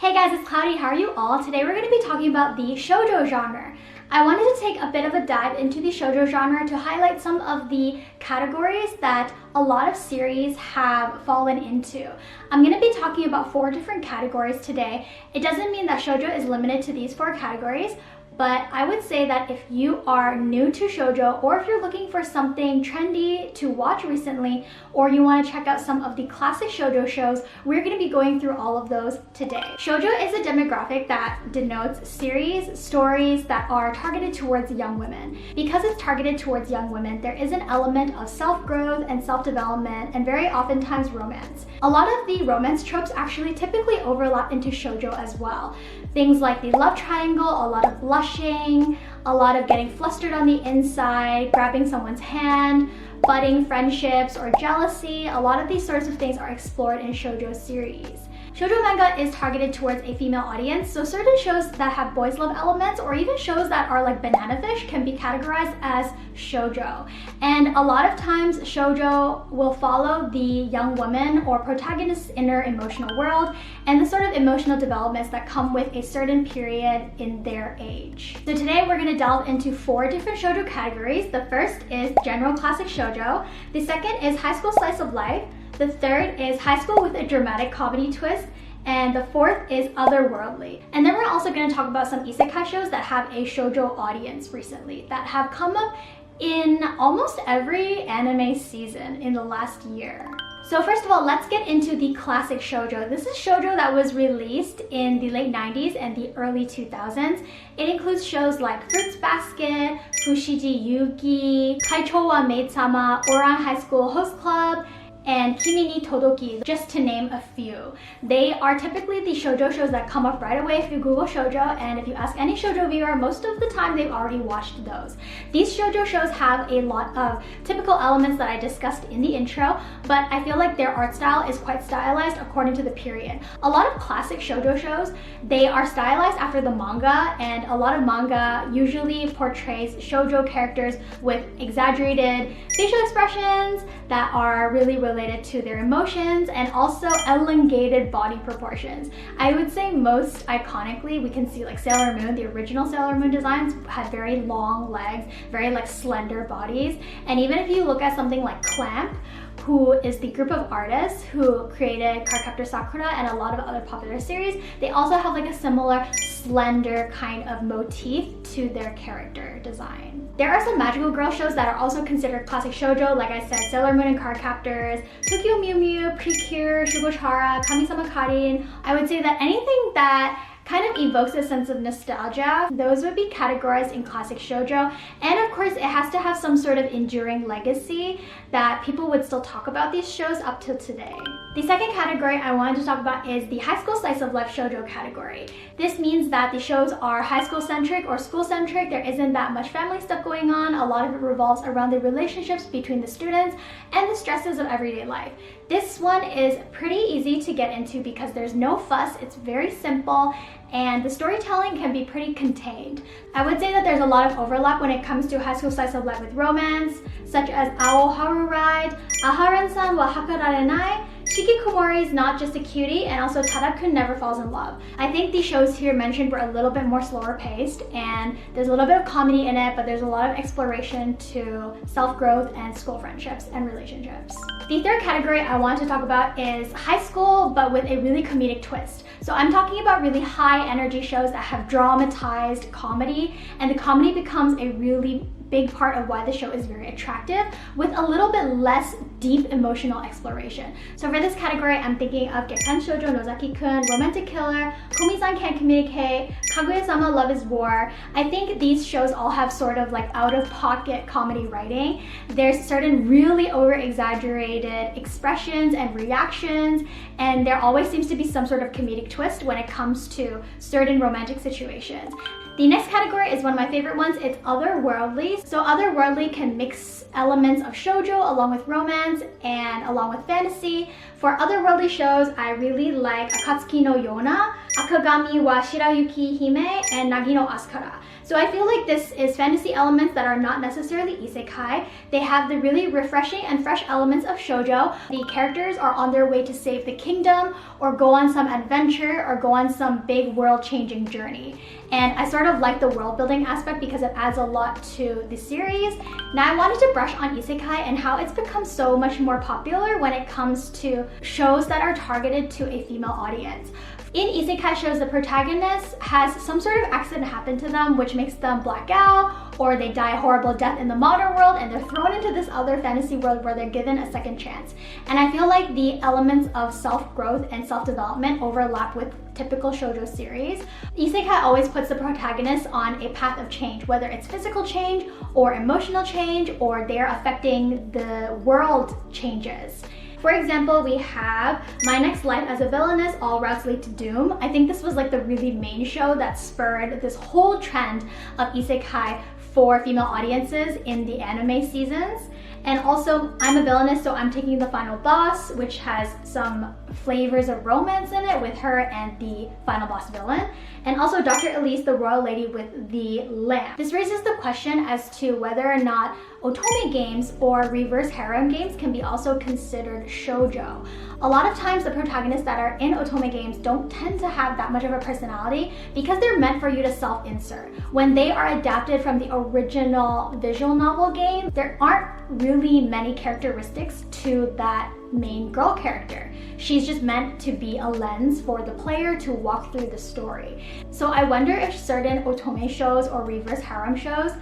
Hey guys, it's Cloudy. How are you all? Today we're going to be talking about the shoujo genre. I wanted to take a bit of a dive into the shoujo genre to highlight some of the categories that a lot of series have fallen into. I'm going to be talking about 4 different categories today. It doesn't mean that shoujo is limited to these 4 categories, but I would say that if you are new to shoujo, or if you're looking for something trendy to watch recently, or you want to check out some of the classic shoujo shows, we're going to be going through all of those today. Shoujo is a demographic that denotes series, stories that are targeted towards young women. Because it's targeted towards young women, there is an element of self-growth and self-development, and very oftentimes romance. A lot of the romance tropes actually typically overlap into shoujo as well. Things like the love triangle, a lot of blushing, a lot of getting flustered on the inside, grabbing someone's hand, budding friendships, or jealousy. A lot of these sorts of things are explored in shoujo series. Shoujo manga is targeted towards a female audience, so certain shows that have boys love elements, or even shows that are like banana fish, can be categorized as shoujo. And a lot of times shoujo will follow the young woman or protagonist's inner emotional world and the sort of emotional developments that come with a certain period in their age. So today we're going to delve into 4 different shoujo categories. The first is general classic shoujo. The second is high school slice of life. The third is high school with a dramatic comedy twist. And the 4th is otherworldly. And then we're also going to talk about some isekai shows that have a shoujo audience recently, that have come up in almost every anime season in the last year. So first of all, let's get into the classic shoujo. This is shoujo that was released in the late 90s and the early 2000s. It includes shows like Fruits Basket, Fushigi Yugi, Kaichou wa Maid-sama, Ouran High School Host Club, and Kimi ni Todoki, just to name a few. They are typically the shoujo shows that come up right away if you Google shoujo, and if you ask any shoujo viewer, most of the time they've already watched those. These shoujo shows have a lot of typical elements that I discussed in the intro, but I feel like their art style is quite stylized according to the period. A lot of classic shoujo shows, they are stylized after the manga, and a lot of manga usually portrays shoujo characters with exaggerated facial expressions that are really related to their emotions, and also elongated body proportions. I would say most iconically we can see like Sailor Moon. The original Sailor Moon designs had very long legs, very like slender bodies. And even if you look at something like Clamp, who is the group of artists who created Cardcaptor Sakura and a lot of other popular series, they also have like a similar slender kind of motif to their character design. There are some magical girl shows that are also considered classic shoujo, like I said, Sailor Moon and Cardcaptors, Tokyo Mew Mew, Precure, Shugochara, Kami-sama Karin. I would say that anything that kind of evokes a sense of nostalgia, those would be categorized in classic shoujo. And of course, it has to have some sort of enduring legacy that people would still talk about these shows up till today. The second category I wanted to talk about is the high school slice of life shoujo category. This means that the shows are high school centric or school centric. There isn't that much family stuff going on. A lot of it revolves around the relationships between the students and the stresses of everyday life. This one is pretty easy to get into because there's no fuss, it's very simple, and the storytelling can be pretty contained. I would say that there's a lot of overlap when it comes to high school slice of life with romance, such as Ao Haru Ride, Aharon-san wa Hakararenai, Shikikomori's Not Just a Cutie, and also Tada-kun Never Falls in Love. I think the shows here mentioned were a little bit more slower paced, and there's a little bit of comedy in it, but there's a lot of exploration to self-growth and school friendships and relationships. The third category I want to talk about is high school, but with a really comedic twist. So I'm talking about really high energy shows that have dramatized comedy, and the comedy becomes a really big part of why the show is very attractive, with a little bit less deep emotional exploration. So for this category, I'm thinking of Gekkan Shoujo Nozaki-kun, Romantic Killer, Komi-san Can't Communicate, Kaguya-sama Love is War. I think these shows all have sort of like out-of-pocket comedy writing. There's certain really over-exaggerated expressions and reactions, and there always seems to be some sort of comedic twist when it comes to certain romantic situations. The next category is one of my favorite ones. It's otherworldly. So otherworldly can mix elements of shoujo along with romance and along with fantasy. For otherworldly shows, I really like Akatsuki no Yona, Akagami wa Shirayuki Hime and Nagi no Asukara. So I feel like this is fantasy elements that are not necessarily isekai. They have the really refreshing and fresh elements of shoujo. The characters are on their way to save the kingdom or go on some adventure or go on some big world-changing journey. And I sort of like the world building aspect because it adds a lot to the series. Now I wanted to brush on isekai and how it's become so much more popular when it comes to shows that are targeted to a female audience. In isekai shows, the protagonist has some sort of accident happen to them which makes them black out, or they die a horrible death in the modern world and they're thrown into this other fantasy world where they're given a second chance. And I feel like the elements of self-growth and self-development overlap with typical shoujo series. Isekai always puts the protagonist on a path of change, whether it's physical change or emotional change or they're affecting the world changes. For example, we have My Next Life as a Villainess, All Routes Lead to Doom. I think this was like the really main show that spurred this whole trend of isekai for female audiences in the anime seasons. And also, I'm a Villainess, so I'm Taking the Final Boss, which has some flavors of romance in it with her and the final boss villain. And also Dr. Elise, the royal lady with the lamp. This raises the question as to whether or not otome games or reverse harem games can be also considered shoujo. A lot of times the protagonists that are in otome games don't tend to have that much of a personality because they're meant for you to self-insert. When they are adapted from the original visual novel game, there aren't really many characteristics to that main girl character. She's just meant to be a lens for the player to walk through the story. So I wonder if certain otome shows or reverse harem shows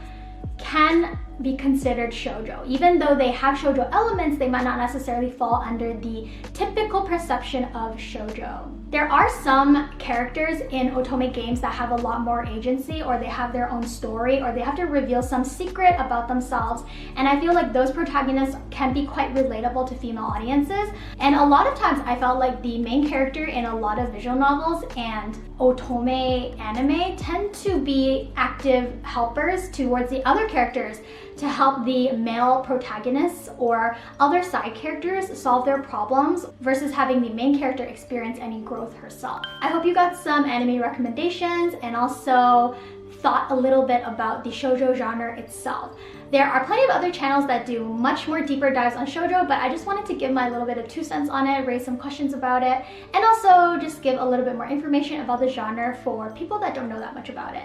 can be considered shoujo. Even though they have shoujo elements, they might not necessarily fall under the typical perception of shoujo. There are some characters in otome games that have a lot more agency, or they have their own story, or they have to reveal some secret about themselves, and I feel like those protagonists can be quite relatable to female audiences. And a lot of times I felt like the main character in a lot of visual novels and otome anime tend to be active helpers towards the other characters to help the male protagonists or other side characters solve their problems versus having the main character experience any growth herself. I hope you got some anime recommendations and also thought a little bit about the shoujo genre itself. There are plenty of other channels that do much more deeper dives on shoujo, but I just wanted to give my little bit of 2 cents on it, raise some questions about it, and also just give a little bit more information about the genre for people that don't know that much about it.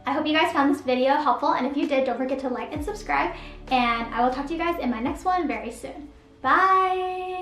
I hope you guys found this video helpful, and if you did, don't forget to like and subscribe, and I will talk to you guys in my next one very soon. Bye!